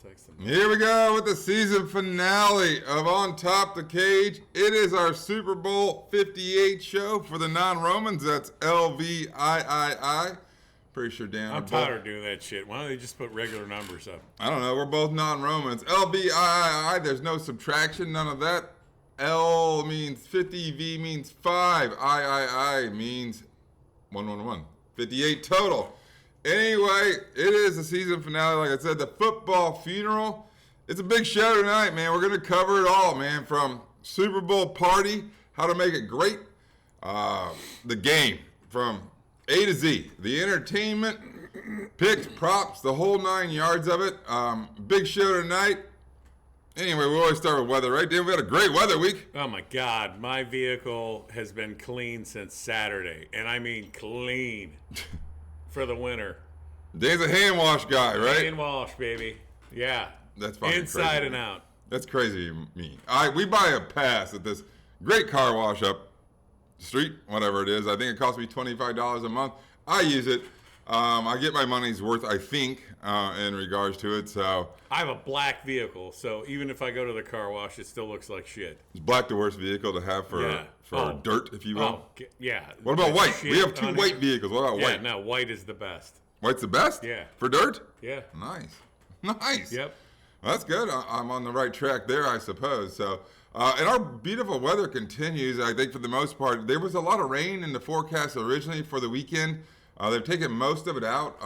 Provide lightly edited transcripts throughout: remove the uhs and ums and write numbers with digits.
text him. Here we go with the season finale of On Top the Cage. It is our Super Bowl 58 show for the non-Romans. That's LVIII. Pretty sure Dan. I'm tired of doing that shit. Why don't they just put regular numbers up? I don't know. We're both non-Romans. LVIII. There's no subtraction. None of that. L means 50. V means 5. III means 111. 58 total. Anyway, it is the season finale. Like I said, the football funeral. It's a big show tonight, man. We're going to cover it all, man. From Super Bowl party, how to make it great, the game from A to Z, the entertainment, picks, props, the whole 9 yards of it. Big show tonight. Anyway, we always start with weather, right? Dan, we had a great weather week. Oh, my God. My vehicle has been clean since Saturday. And I mean clean for the winter. Dan's a hand wash guy, right? Hand wash, baby. Yeah. That's fucking inside crazy. And out. That's crazy to me. We buy a pass at this great car wash up the street, whatever it is. I think it costs me $25 a month. I use it. I get my money's worth, I think, in regards to it. So I have a black vehicle, so even if I go to the car wash, it still looks like shit. Is black the worst vehicle to have for dirt, if you will? Oh, yeah. What about white? We have 2 white vehicles. What about white? Yeah, no, white is the best. White's the best? Yeah. For dirt? Yeah. Nice. Nice. Yep. Well, that's good. I'm on the right track there, I suppose. So, and our beautiful weather continues, I think, for the most part. There was a lot of rain in the forecast originally for the weekend. They've taken most of it out.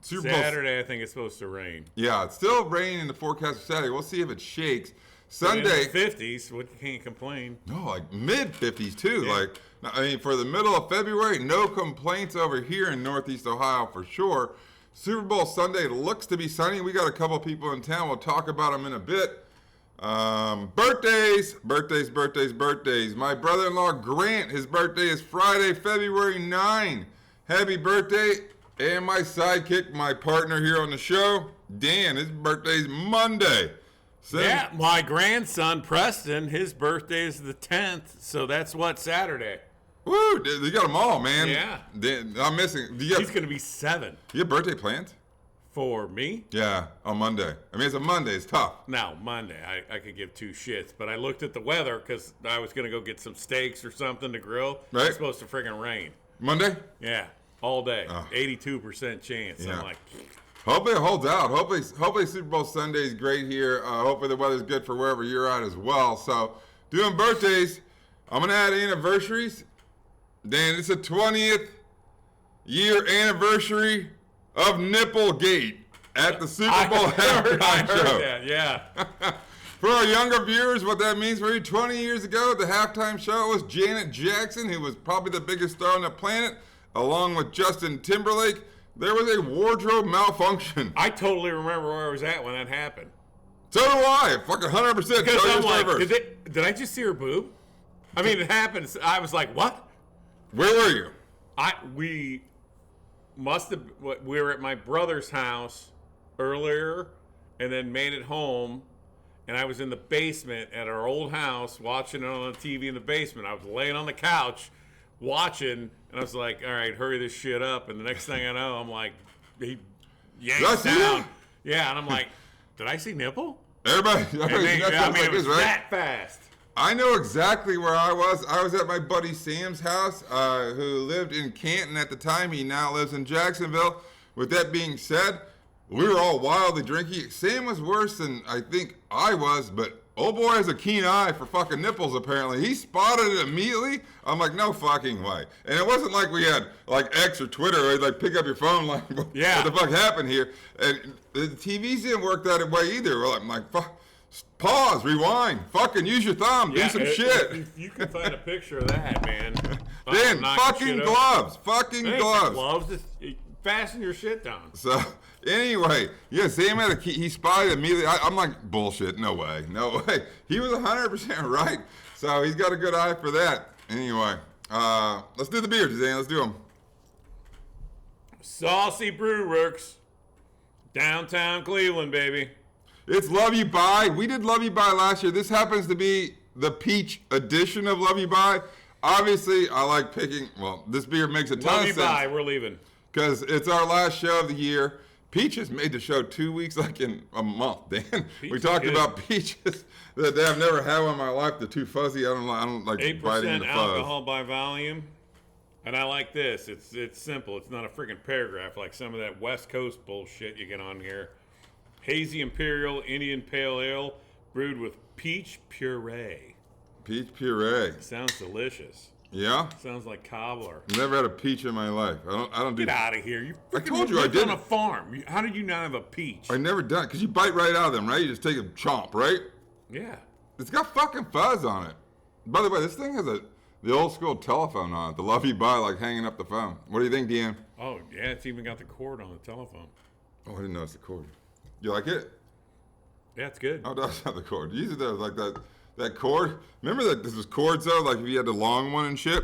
Saturday, I think it's supposed to rain. Yeah, it's still raining in the forecast for Saturday. We'll see if it shakes. Sunday, in the 50s. What, you can't complain. No, like mid 50s too. Yeah. Like, I mean, for the middle of February, no complaints over here in Northeast Ohio for sure. Super Bowl Sunday looks to be sunny. We got a couple people in town. We'll talk about them in a bit. Birthdays. My brother-in-law Grant, his birthday is Friday, February 9. Happy birthday. And my sidekick, my partner here on the show, Dan, his birthday's Monday. Yeah, my grandson, Preston, his birthday is the 10th, so that's what, Saturday. Woo, you got them all, man. Yeah. I'm missing. He's going to be 7. You have birthday plans? For me? Yeah, on Monday. I mean, it's a Monday. It's tough. Now, Monday, I could give 2 shits, but I looked at the weather because I was going to go get some steaks or something to grill. Right. It's supposed to friggin' rain. Monday? Yeah, all day. 82% chance. Yeah. I'm like... Hopefully it holds out. Hopefully Super Bowl Sunday is great here. Hopefully the weather's good for wherever you're at as well. So, doing birthdays, I'm going to add anniversaries. Dan, it's the 20th year anniversary of Nipplegate at the Super Bowl halftime show. That, yeah. For our younger viewers, what that means for you, 20 years ago, the halftime show was Janet Jackson, who was probably the biggest star on the planet, along with Justin Timberlake. There was a wardrobe malfunction. I totally remember where I was at when that happened. So do I. Fucking 100%. Because I'm like, did I just see her boob? I mean, it happened. I was like, what? Where were you? We were at my brother's house earlier and then made it home. And I was in the basement at our old house watching it on the TV in the basement. I was laying on the couch watching, and I was like, all right, hurry this shit up. And the next thing I know, I'm like, he yanks down. Yeah, and I'm like, did I see nipple? Everybody it was right? that fast. I know exactly where I was. I was at my buddy Sam's house, who lived in Canton at the time. He now lives in Jacksonville. With that being said, we were all wildly drinking. Sam was worse than I think I was, but old boy has a keen eye for fucking nipples, apparently. He spotted it immediately. I'm like, no fucking way. And it wasn't like we had like X or Twitter where you'd like pick up your phone like, what the fuck happened here? And the TVs didn't work that way either. I'm like, fuck. Pause, rewind, fucking use your thumb, do some shit. If you can find a picture of that, man. Then fucking gloves, Just fasten your shit down. So anyway, yeah, Sam had a key. He spotted immediately. I'm like, bullshit, no way. He was 100% right. So he's got a good eye for that. Anyway, let's do the beers, Dan. Let's do them. Saucy Brew Works, downtown Cleveland, baby. It's Love You Bye. We did Love You Bye last year. This happens to be the peach edition of Love You Bye. Obviously, I like picking, well, this beer makes a ton of sense. Love You Bye, we're leaving. Because it's our last show of the year. Peaches made the show 2 weeks, like in a month. Dan, we Peach talked is about peaches that I've never had one in my life. They're too fuzzy. I don't like biting 8% into fuzz. alcohol by volume. And I like this. It's simple. It's not a freaking paragraph like some of that West Coast bullshit you get on here. Hazy Imperial Indian Pale Ale brewed with peach puree. Peach puree. Sounds delicious. Yeah. Sounds like cobbler. Never had a peach in my life. I don't do. Get out of here! You I told you I lived didn't. on a farm. How did you not have a peach? I never done it because you bite right out of them, right? You just take a chomp, right? Yeah. It's got fucking fuzz on it. By the way, this thing has the old school telephone on it. The love you buy, like hanging up the phone. What do you think, Deanne? Oh yeah, it's even got the cord on the telephone. Oh, I didn't notice the cord. You like it? Yeah, it's good. Oh, that's not the cord. Usually there's like that cord. Remember that this was cords though? Like if you had the long one and shit,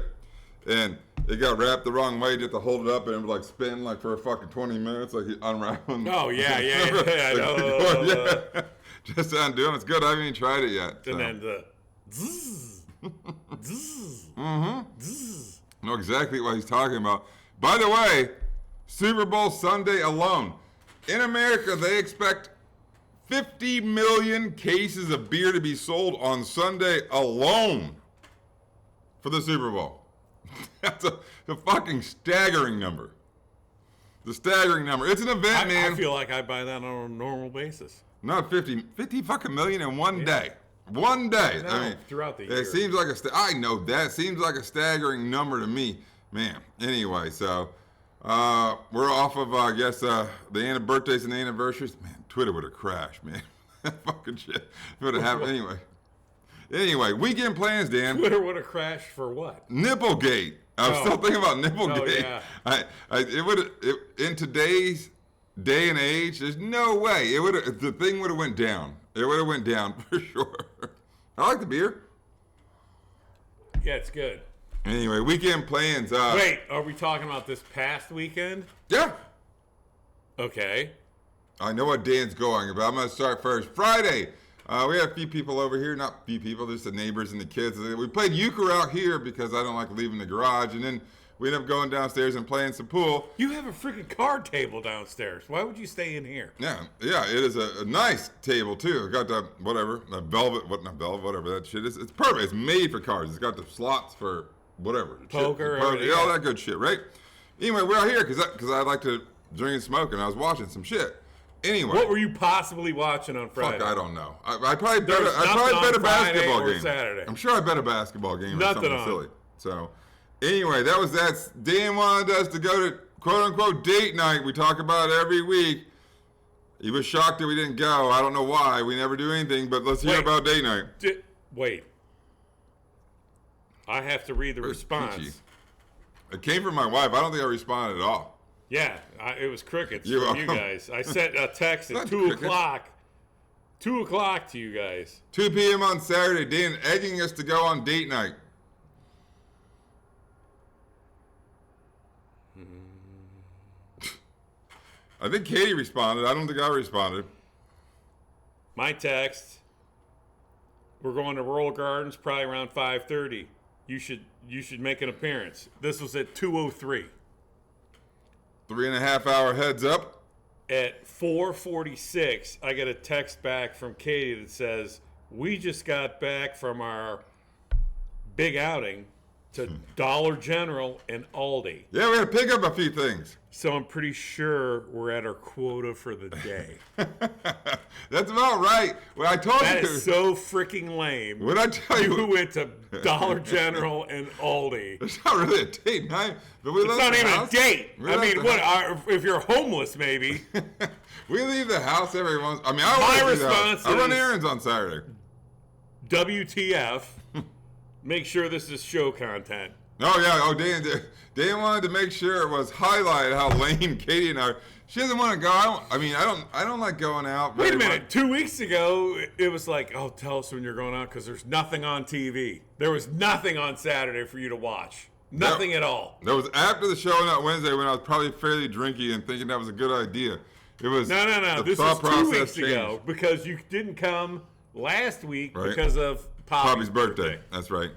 and it got wrapped the wrong way, you have to hold it up and it would like spin like for a fucking 20 minutes, like you unraveling. Oh yeah. Yeah. Just to undo them. It's good. I haven't even tried it yet. And then the zzz, zzz, Mm-hmm. zzz. Know exactly what he's talking about. By the way, Super Bowl Sunday alone, in America, they expect 50 million cases of beer to be sold on Sunday alone for the Super Bowl. That's a fucking staggering number. The staggering number. It's an event, man. I feel like I buy that on a normal basis. Not 50 fucking million in one day. One day. No, I mean, throughout the year. It seems like I know that. Seems like a staggering number to me. Man. Anyway, so we're off of, I guess, the birthdays and the anniversaries. Man, Twitter would have crashed, man. That fucking shit. It would have happened anyway. Anyway, weekend plans, Dan. Twitter would have crashed for what? Nipplegate. I was still thinking about Nipplegate. Oh, yeah. It would in today's day and age, there's no way the thing would have went down. It would have went down for sure. I like the beer. Yeah, it's good. Anyway, weekend plans. Wait, are we talking about this past weekend? Yeah. Okay. I know what Dan's going, but I'm going to start first. Friday, we had a few people over here. Not a few people, just the neighbors and the kids. We played euchre out here because I don't like leaving the garage. And then we ended up going downstairs and playing some pool. You have a freaking card table downstairs. Why would you stay in here? Yeah, it is a nice table too. It got the whatever that shit is. It's perfect. It's made for cards. It's got the slots for whatever. Poker, yeah, all that good shit, right? Anyway, we're out here because I like to drink and smoke, and I was watching some shit. Anyway, What were you possibly watching on Friday? fuck, I don't know. I probably bet There's I nothing probably on bet a Friday basketball or game. Saturday. I'm sure I bet a basketball game or Nothing something on. silly. So, anyway, that. Dan wanted us to go to quote unquote date night. We talk about it every week. He was shocked that we didn't go. I don't know why. We never do anything, but let's hear Wait. about date night. Wait. I have to read the Where's response. Peachy? It came from my wife. I don't think I responded at all. Yeah, it was crickets You from are- you guys. I sent a text at Not 2 crickets. o'clock. 2 o'clock to you guys. 2 p.m. on Saturday. Dan egging us to go on date night. I think Katie responded. I don't think I responded. My text. We're going to Rural Gardens probably around 5:30. You should make an appearance. This was at 2:03. 3.5 hour heads up. At 4:46, I get a text back from Katie that says, "We just got back from our big outing to Dollar General and Aldi." Yeah, we had to pick up a few things. So I'm pretty sure we're at our quota for the day. That's about right. Well, I told That you. is so freaking lame. What I tell you? You went to Dollar General and Aldi. It's not really a date night, but we It's left not the even house. a date. We I left mean, the what? house. If you're homeless, maybe. We leave the house every once. I mean, I My always leave the house. response I run is- errands on Saturday. WTF? Make sure this is show content. Oh yeah. Oh, Dan wanted to make sure it was highlighted how lame Katie and I are. She doesn't want to go. I don't like going out. Wait a very minute. much. 2 weeks ago, it was like, oh, tell us when you're going out because there's nothing on TV. There was nothing on Saturday for you to watch. Nothing at all. That was after the show on that Wednesday when I was probably fairly drinky and thinking that was a good idea. It was No. the This thought was 2 process weeks ago changed. because you didn't come last week Right. because of Poppy's birthday. That's right.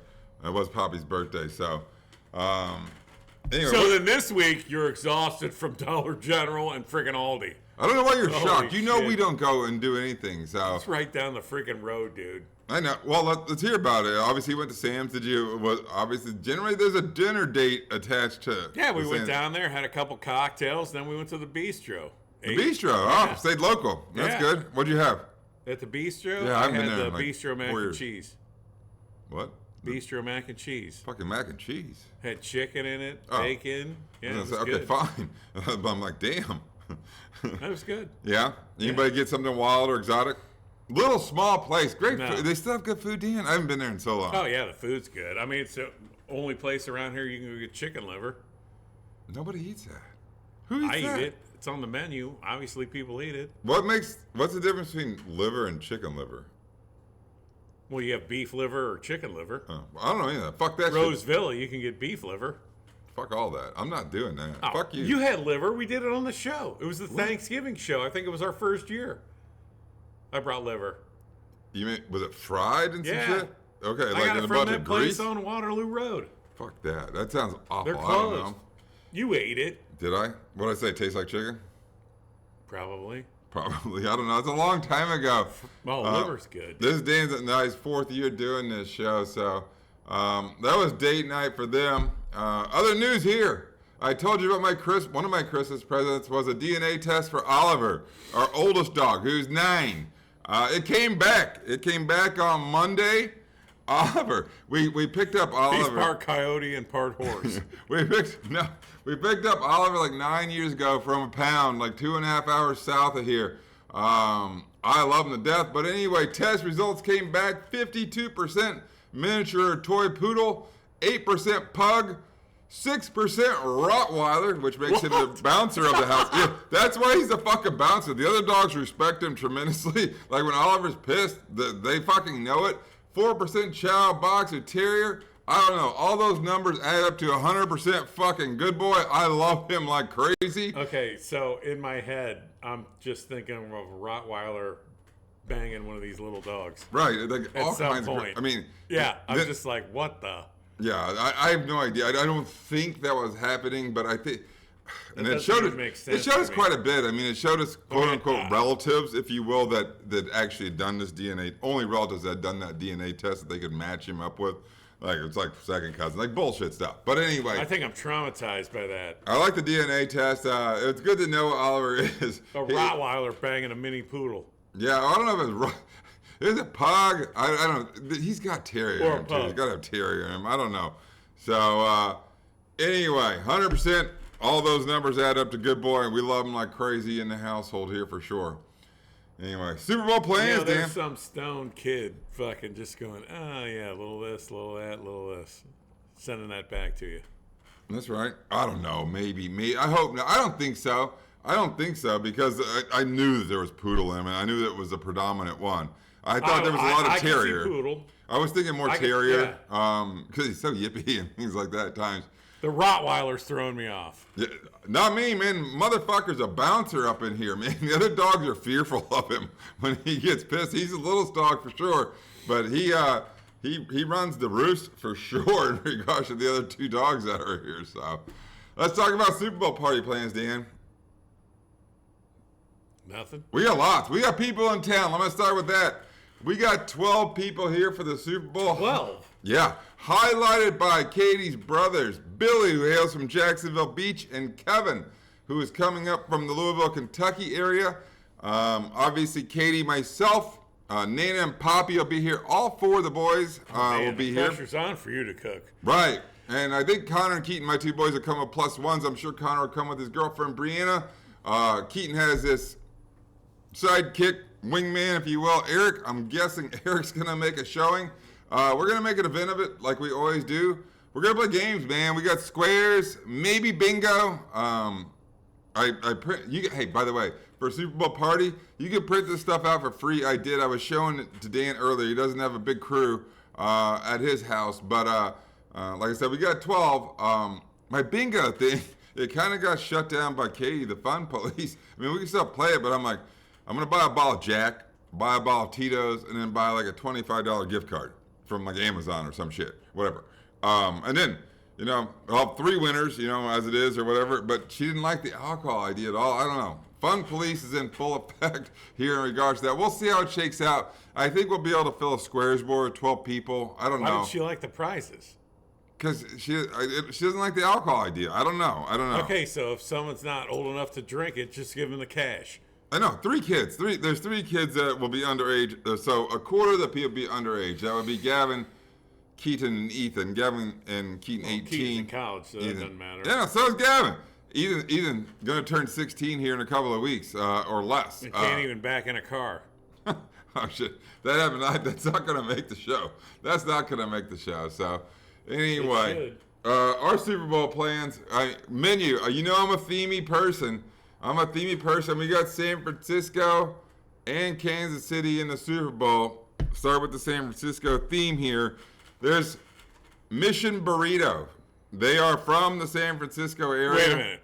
It was Poppy's birthday. So, anyway. So then this week, you're exhausted from Dollar General and friggin' Aldi. I don't know why you're Holy shocked. You know shit. we don't go and do anything, so. It's right down the freaking road, dude. I know. Well, let's hear about it. Obviously, you went to Sam's. Did you? Obviously, generally, there's a dinner date attached to. Yeah, we to went Sam's. down there, had a couple cocktails, then we went to the bistro. The bistro. Oh, stayed local. That's Yeah. good. What'd you have? At the bistro, Yeah, I I've been had there the in, like, bistro mac 4 and years. cheese. What? Bistro mac and cheese. Fucking mac and cheese. Had chicken in it, Oh. bacon. Yeah, it was Okay, good. fine. But I'm like, damn. That was good. Yeah. Anybody get something wild or exotic? Little small place, great No. food. They still have good food, Dan. I haven't been there in so long. Oh yeah, the food's good. I mean, it's the only place around here you can go get chicken liver. Nobody eats that. Who eats I that? eat it. It's on the menu. Obviously, people eat it. What's the difference between liver and chicken liver? Well, you have beef liver or chicken liver. Oh, I don't know either. Fuck that shit. Roseville, you can get beef liver. Fuck all that. I'm not doing that. Oh, Fuck you. You had liver. We did it on the show. It was the Thanksgiving show. I think it was our first year. I brought liver. You mean, was it fried and Yeah. some shit? Okay, I like got in it a from bunch that of place grease? on Waterloo Road. Fuck that. That sounds awful. They're I don't closed. know. You ate it, Did I? What did I say? Tastes like chicken? probably. Probably. I don't know. It's a long time ago. Oh, liver's good. This is Dan's now his 4th year doing this show, so that was date night for them. Other news here. I told you about one of my Christmas presents was a DNA test for Oliver, our oldest dog, who's 9. It came back. It came back on Monday. Oliver, we picked up Oliver. He's part coyote and part horse. We picked up Oliver like 9 years ago from a pound, like 2.5 hours south of here. I love him to death, but anyway, test results came back: 52% miniature toy poodle, 8% pug, 6% Rottweiler, which makes him the bouncer of the house. Yeah, that's why he's a fucking bouncer. The other dogs respect him tremendously. Like when Oliver's pissed, they fucking know it. 4% Chow Boxer Terrier. I don't know. All those numbers add up to 100% fucking good boy. I love him like crazy. Okay, so in my head, I'm just thinking of a Rottweiler banging one of these little dogs. Right. Like At all some kinds point. of. I mean. Yeah, I'm just like, what the? Yeah, I have no idea. I don't think that was happening, but I think. And it doesn't showed even it. make It sense showed to us me. quite a bit. I mean, it showed us quote unquote Okay. relatives, if you will, that actually had done this DNA. Only relatives that had done that DNA test that they could match him up with. Like it's like second cousin, like bullshit stuff. But anyway, I think I'm traumatized by that. I like the DNA test. It's good to know what Oliver is. A Rottweiler banging a mini poodle. Yeah, I don't know if it's. Is it pug? I don't. He's got terrier Or in him too. pug. He's got to have terrier in him. I don't know. So anyway, 100%. All those numbers add up to good boy, and we love him like crazy in the household here for sure. Anyway, Super Bowl plans, Dan. There's some stoned kid fucking just going, oh yeah, a little this, a little that, a little this. Sending that back to you. That's right. I don't know. Maybe me. I hope not. I don't think so. I don't think so because I knew that there was poodle in him, and I knew that it was the predominant one. I thought there was a lot of I terrier. Can see poodle. I was thinking more I can- terrier because he's so yippy and things like that at times. The Rottweiler's throwing me off. Yeah, not me, man. Motherfucker's a bouncer up in here, man. The other dogs are fearful of him when he gets pissed. He's the littlest dog for sure, but he runs the roost for sure in regards to the other 2 dogs that are here. So let's talk about Super Bowl party plans, Dan. Nothing. We got lots. We got people in town. Let me start with that. We got 12 people here for the Super Bowl. 12? Yeah. Highlighted by Katie's brothers, Billy, who hails from Jacksonville Beach, and Kevin, who is coming up from the Louisville, Kentucky area. Obviously, Katie, myself, Nana, and Poppy will be here. All 4 of the boys will be the here. pressure's on for you to cook. Right. And I think Connor and Keaton, my 2 boys, will come with +1s. I'm sure Connor will come with his girlfriend, Brianna. Keaton has this sidekick, wingman, if you will. Eric, I'm guessing Eric's going to make a showing. We're going to make an event of it like we always do. We're going to play games, man. We got squares, maybe bingo. I print. Hey, by the way, for a Super Bowl party, you can print this stuff out for free. I did. I was showing it to Dan earlier. He doesn't have a big crew at his house. But like I said, we got 12. My bingo thing, it kind of got shut down by Katie, the fun police. I mean, we can still play it, but I'm like, I'm going to buy a bottle of Jack, buy a bottle of Tito's, and then buy like a $25 gift card from like Amazon or some shit, whatever. And then, I'll have 3 winners, as it is or whatever, but she didn't like the alcohol idea at all. I don't know. Fun Police is in full effect here in regards to that. We'll see how it shakes out. I think we'll be able to fill a squares board with 12 people. I don't know. Why did she like the prizes? Because she doesn't like the alcohol idea. I don't know. Okay, so if someone's not old enough to drink it, just give them the cash. I know. 3 kids. There's 3 kids that will be underage. So a quarter of the people will be underage. That would be Gavin, Keaton, and Ethan. Gavin and Keaton, 18. Keaton's in college, so that doesn't matter. Yeah, so is Gavin. Ethan going to turn 16 here in a couple of weeks or less. You can't even back in a car. Oh, shit. That happened. That's not going to make the show. That's not going to make the show. So, anyway, our Super Bowl plans, menu. You know I'm a themey person. We got San Francisco and Kansas City in the Super Bowl. Start with the San Francisco theme here. There's Mission Burrito. They are from the San Francisco area. Wait a minute.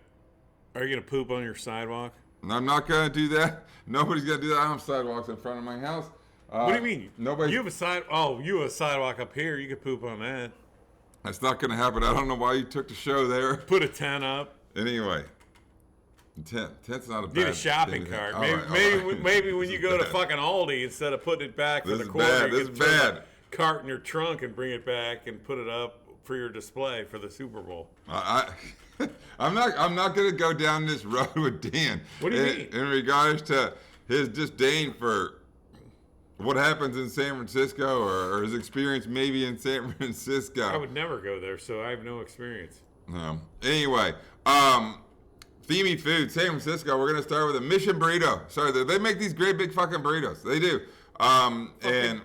Are you going to poop on your sidewalk? I'm not going to do that. Nobody's going to do that. I don't have sidewalks in front of my house. What do you mean? Nobody. You have a sidewalk up here. You could poop on that. That's not going to happen. I don't know why you took the show there. Put a tent up. Anyway. Tent's not a bad Need a shopping cart. Maybe when you go to fucking Aldi, instead of putting it back for the quarter, you can throw a cart in your trunk and bring it back and put it up for your display for the Super Bowl. I'm not going to go down this road with Dan. What do you mean? In regards to his disdain for what happens in San Francisco or his experience maybe in San Francisco. I would never go there, so I have no experience. No. Anyway, themey food, San Francisco. We're gonna start with a Mission Burrito. Sorry, they make these great big fucking burritos. They do. And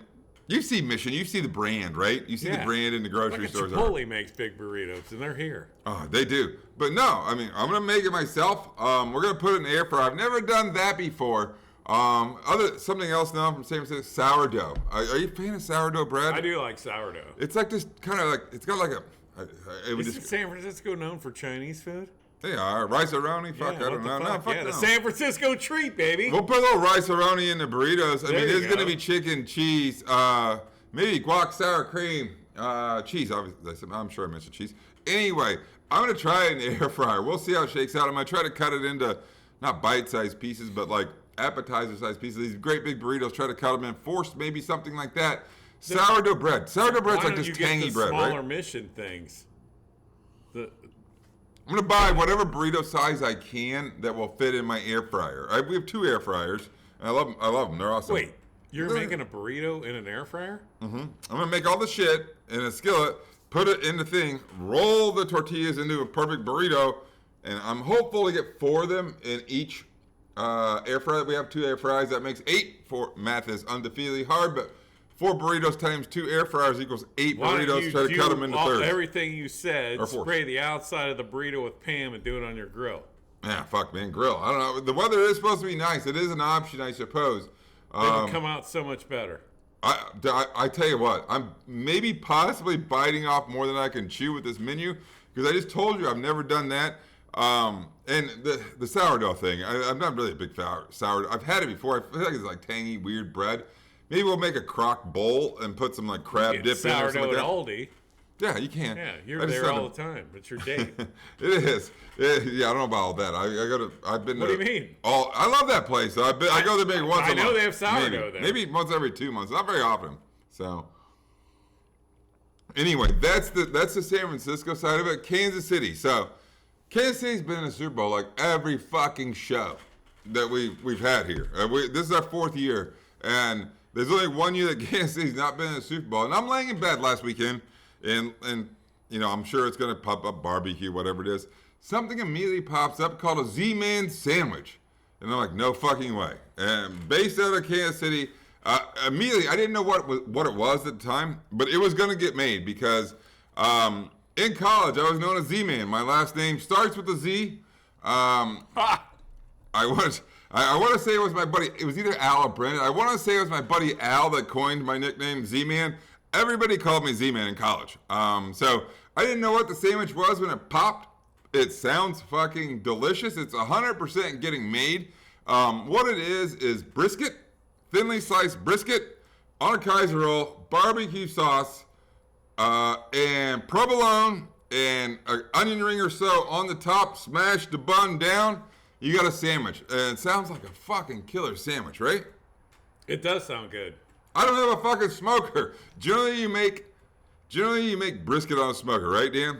you see Mission, you see the brand, right? You see the brand in the grocery stores. Chipotle makes big burritos, and they're here. Oh, they do. But no, I mean, I'm gonna make it myself. We're gonna put it in the air fryer. I've never done that before. Something else now from San Francisco, sourdough. Are you a fan of sourdough bread? I do like sourdough. It's like this kind of like, it's got like a. Isn't San Francisco known for Chinese food? They are. Rice-A-Roni? Fuck, I don't know. No, fuck yeah, no. the San Francisco treat, baby. We'll put a little rice-a-roni in the burritos. I mean, there's going to be chicken, cheese, maybe guac, sour cream, cheese. Obviously, I'm sure I mentioned cheese. Anyway, I'm going to try it in the air fryer. We'll see how it shakes out. I'm going to try to cut it into not bite-sized pieces, but like appetizer-sized pieces. These great big burritos, try to cut them in forced, maybe something like that. Sourdough bread. Sourdough bread's like this tangy bread, right? Smaller Mission things. I'm going to buy whatever burrito size I can that will fit in my air fryer. We have 2 air fryers. And I love them. They're awesome. Wait, you're making a burrito in an air fryer? Mm-hmm. I'm going to make all the shit in a skillet, put it in the thing, roll the tortillas into a perfect burrito, and I'm hopeful to get 4 of them in each air fryer. We have 2 air fryers. That makes 8. Math is undefeatedly hard, but 4 burritos times 2 air fryers equals 8 burritos. Try to cut them into thirds. Everything you said, spray the outside of the burrito with Pam and do it on your grill. Yeah, fuck, man, grill. I don't know. The weather is supposed to be nice. It is an option, I suppose. It would come out so much better. I tell you what, I'm maybe possibly biting off more than I can chew with this menu because I just told you I've never done that. And the sourdough thing, I'm not really a big sourdough. I've had it before. I feel like it's like tangy, weird bread. Maybe we'll make a crock bowl and put some like crab dip in or something like that. Sourdough at Aldi. Yeah, you can. Yeah, you're there all the time. It's your date. It is. Yeah, I don't know about all that. I've been. What do you mean? I love that place. I go there maybe once a month. I know they have sourdough there. Maybe once every 2 months. Not very often. So. Anyway, that's the San Francisco side of it. Kansas City. So, Kansas City's been in the Super Bowl like every fucking show that we've had here. This is our 4th year, and there's only 1 year that Kansas City's not been in the Super Bowl. And I'm laying in bed last weekend, and you know, I'm sure it's going to pop up barbecue, whatever it is. Something immediately pops up called a Z-Man sandwich. And I'm like, no fucking way. And based out of Kansas City, immediately, I didn't know what it was at the time, but it was going to get made because in college, I was known as Z-Man. My last name starts with a Z. I want to say it was my buddy. It was either Al or Brendan. I want to say it was my buddy Al that coined my nickname Z-Man. Everybody called me Z-Man in college. So I didn't know what the sandwich was when it popped. It sounds fucking delicious. It's 100% getting made. What it is brisket, thinly sliced brisket on a Kaiser roll, barbecue sauce, and provolone, and an onion ring or so on the top. Smash the bun down. You got a sandwich. It sounds like a fucking killer sandwich, right? It does sound good. I don't have a fucking smoker. Generally, you make brisket on a smoker, right, Dan?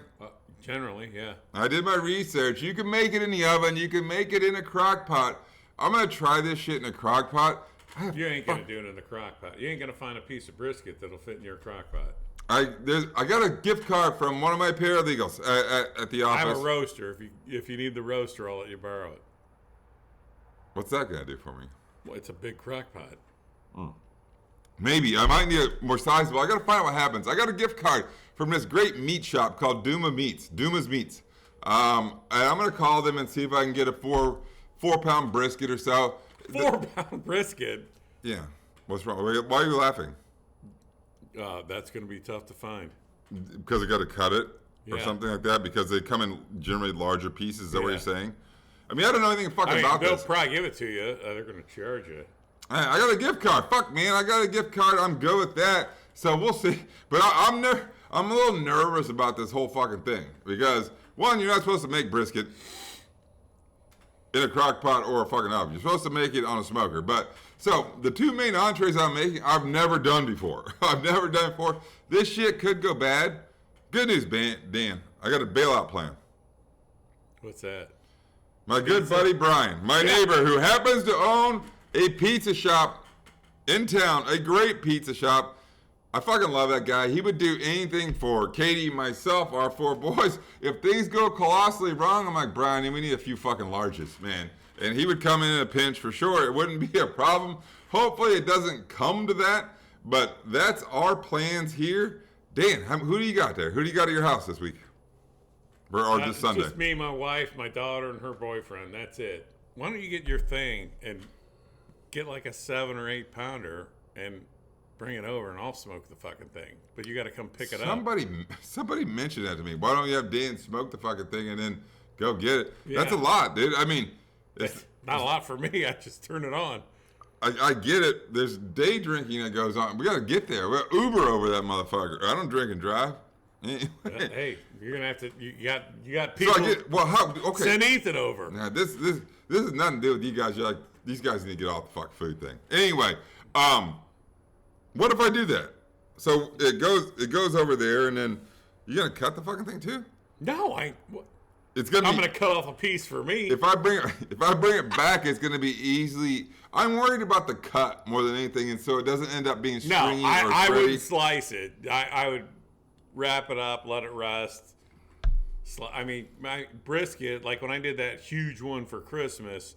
Generally, yeah. I did my research. You can make it in the oven. You can make it in a crock pot. I'm going to try this shit in a crock pot. You ain't going to do it in a crock pot. You ain't going to find a piece of brisket that'll fit in your crock pot. I got a gift card from one of my paralegals at the office. I have a roaster. If you need the roaster, I'll let you borrow it. What's that going to do for me? Well, it's a big crock pot. Maybe. I might need it more sizable. I got to find out what happens. I got a gift card from this great meat shop called Duma's Meats. And I'm going to call them and see if I can get a 4-pound brisket or so. 4-pound brisket? Yeah. What's wrong? Why are you laughing? That's going to be tough to find. Because I got to cut it or Yeah. something like that? Because they come in generally larger pieces. Is that what you're saying? I mean, I don't know anything fucking about they'll this. probably give it to you. They're going to charge you. I got a gift card. Fuck, man. I got a gift card. I'm good with that. So we'll see. But I'm a little nervous about this whole fucking thing. Because, one, you're not supposed to make brisket in a crock pot or a fucking oven. You're supposed to make it on a smoker. But, so, the two main entrees I'm making, I've never done before. This shit could go bad. Good news, Dan. I got a bailout plan. What's that? My good buddy Brian, my neighbor who happens to own a pizza shop in town, a great pizza shop. I fucking love that guy. He would do anything for Katie, myself, our 4 boys. If things go colossally wrong, I'm like, Brian, we need a few fucking larges, man. And he would come in a pinch for sure. It wouldn't be a problem. Hopefully it doesn't come to that, but that's our plans here. Dan, who do you got there? Who do you got at your house this week? Or this Sunday? Just me, my wife, my daughter, and her boyfriend. That's it. Why don't you get your thing and get like a 7 or 8 pounder and bring it over, and I'll smoke the fucking thing. But you got to come pick it up. Somebody mentioned that to me. Why don't you have Dan smoke the fucking thing and then go get it? Yeah. That's a lot, dude. I mean, it's not a lot for me. I just turn it on. I get it. There's day drinking that goes on. We got to get there. We got Uber over that motherfucker. I don't drink and drive. Hey, you're gonna have to. You got people. So okay. Send Ethan over. Now this is nothing to do with you guys. You're like, these guys need to get off the fucking food thing. Anyway, what if I do that? So it goes over there, and then you gonna cut the fucking thing too? No, I'm gonna cut off a piece for me. If I bring it back, it's gonna be easily. I'm worried about the cut more than anything, and so it doesn't end up being stringy or I shreddy. wouldn't slice it. I would wrap it up, let it rest. I mean, my brisket, like when I did that huge one for Christmas,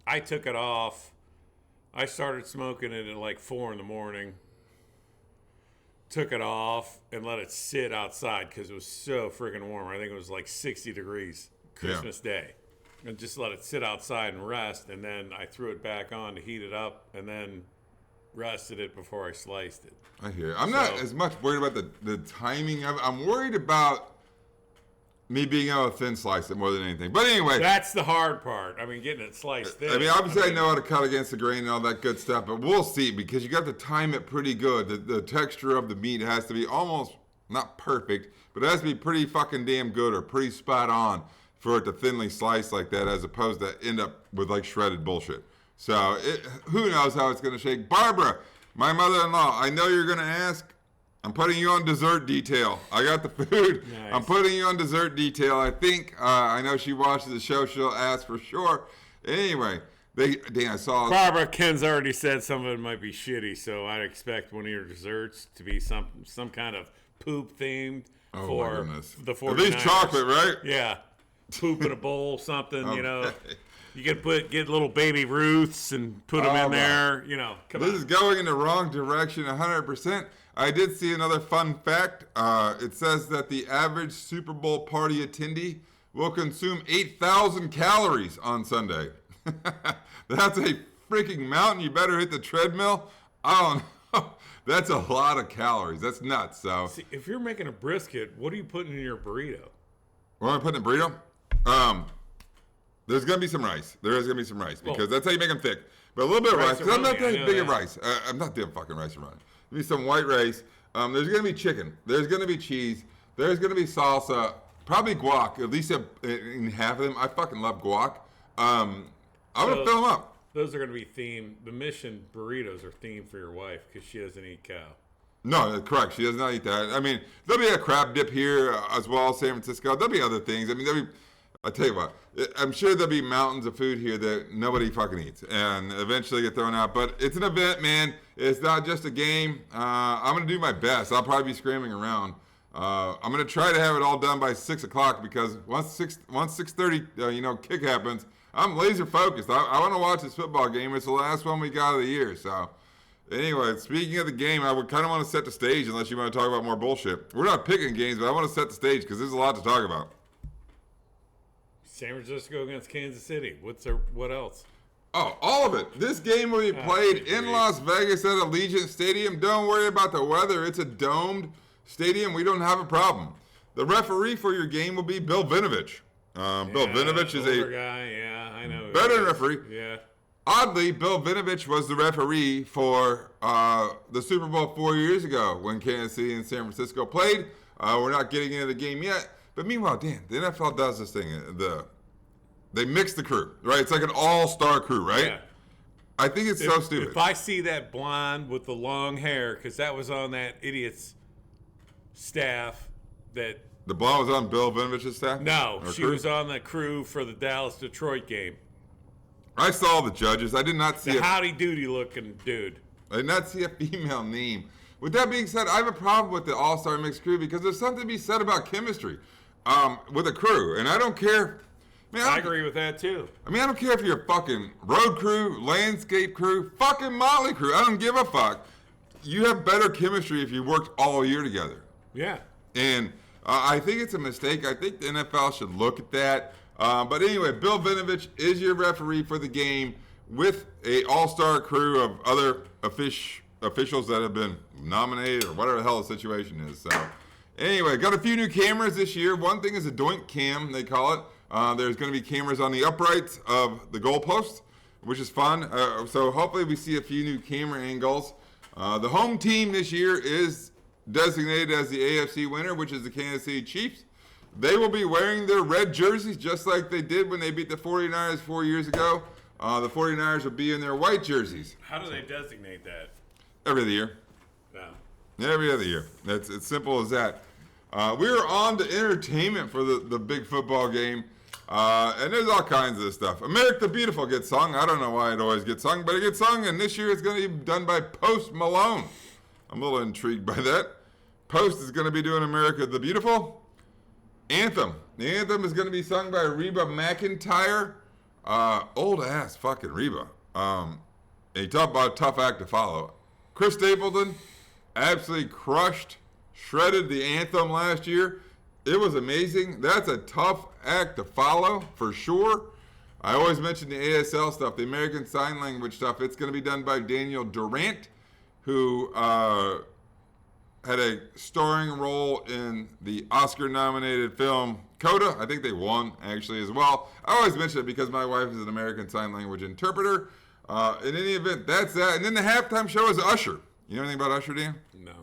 I took it off. I started smoking it at like 4 a.m. Took it off and let it sit outside because it was so freaking warm. I think it was like 60 degrees Christmas Day. And just let it sit outside and rest. And then I threw it back on to heat it up and then rested it before I sliced it. I hear you. I'm not as much worried about the timing of it. I'm worried about me being able to thin slice it more than anything. But anyway. That's the hard part. I mean, getting it sliced thin. I mean, obviously I know how to cut against the grain and all that good stuff, but we'll see because you got to time it pretty good. The texture of the meat has to be almost, not perfect, but it has to be pretty fucking damn good or pretty spot on for it to thinly slice like that as opposed to end up with like shredded bullshit. So who knows how it's going to shake. Barbara, my mother-in-law, I know you're going to ask. I'm putting you on dessert detail. I got the food. Nice. I'm putting you on dessert detail. I think, I know she watches the show. She'll ask for sure. Anyway, I saw. Barbara, Ken's already said some of it might be shitty, so I'd expect one of your desserts to be some kind of poop themed for the 49ers. At least chocolate, right? Yeah. Poop in a bowl, something, Okay. you know. You can get little baby Ruths and put them in there, you know. This is going in the wrong direction 100%. I did see another fun fact. It says that the average Super Bowl party attendee will consume 8,000 calories on Sunday. That's a freaking mountain. You better hit the treadmill. I don't know. That's a lot of calories. That's nuts. So, See, if you're making a brisket, what are you putting in your burrito? what am I putting in a burrito? There's going to be some rice. There is going to be some rice because that's how you make them thick. But a little bit of rice. Because I'm not that big of rice. I'm not doing fucking rice around. There's some white rice. There's going to be chicken. There's going to be cheese. There's going to be salsa. Probably guac. At least in half of them. I fucking love guac. I'm gonna fill them up. Those are going to be themed. The Mission burritos are themed for your wife because she doesn't eat cow. No, correct. She does not eat that. I mean, there'll be a crab dip here as well, San Francisco. There'll be other things. I mean, I'll tell you what. I'm sure there'll be mountains of food here that nobody fucking eats and eventually get thrown out. But it's an event, man. It's not just a game. I'm going to do my best. I'll probably be screaming around. I'm going to try to have it all done by 6 o'clock because once 6:30, kick happens, I'm laser focused. I want to watch this football game. It's the last one we got of the year, so... Anyway, speaking of the game, I would kind of want to set the stage unless you want to talk about more bullshit. We're not picking games, but I want to set the stage because there's a lot to talk about. San Francisco against Kansas City. What else? Oh, all of it. This game will be played in Las Vegas at Allegiant Stadium. Don't worry about the weather. It's a domed stadium. We don't have a problem. The referee for your game will be Bill Vinovich. Bill Vinovich is a guy. Yeah, I know. Veteran referee. Yeah. Oddly, Bill Vinovich was the referee for the Super Bowl 4 years ago when Kansas City and San Francisco played. We're not getting into the game yet. But meanwhile, Dan, the NFL does this thing. They mix the crew, right? It's like an all-star crew, right? Yeah. I think it's so stupid. If I see that blonde with the long hair, because that was on that idiot's staff that... The blonde was on Bill Vinovich's staff? No, she was on the crew for the Dallas-Detroit game. I saw the judges. I did not see the howdy-doody looking dude. I did not see a female name. With that being said, I have a problem with the all-star mixed crew because there's something to be said about chemistry with a crew. And I don't care. I agree with that, too. I mean, I don't care if you're a fucking road crew, landscape crew, fucking motley crew. I don't give a fuck. You have better chemistry if you worked all year together. Yeah. And I think it's a mistake. I think the NFL should look at that. But anyway, Bill Vinovich is your referee for the game with a all-star crew of other officials that have been nominated or whatever the hell the situation is. So anyway, got a few new cameras this year. One thing is a doink cam, they call it. There's going to be cameras on the uprights of the goalpost, which is fun. So hopefully we see a few new camera angles. The home team this year is designated as the AFC winner, which is the Kansas City Chiefs. They will be wearing their red jerseys just like they did when they beat the 49ers 4 years ago. The 49ers will be in their white jerseys. How do they designate that? Every other year. No. Every other year. It's simple as that. We are on to entertainment for the big football game. And there's all kinds of stuff. America the Beautiful gets sung. I don't know why it always gets sung, but it gets sung. And this year it's going to be done by Post Malone. I'm a little intrigued by that. Post is going to be doing America the Beautiful. Anthem. The anthem is going to be sung by Reba McEntire. Old ass fucking Reba. And you talk about a tough act to follow. Chris Stapleton absolutely shredded the anthem last year. It was amazing. That's a tough act to follow for sure. I always mention the ASL stuff, the American Sign Language stuff. It's going to be done by Daniel Durant, who had a starring role in the Oscar-nominated film Coda. I think they won, actually, as well. I always mention it because my wife is an American Sign Language interpreter. In any event, that's that. And then the halftime show is Usher. You know anything about Usher, Dan? No.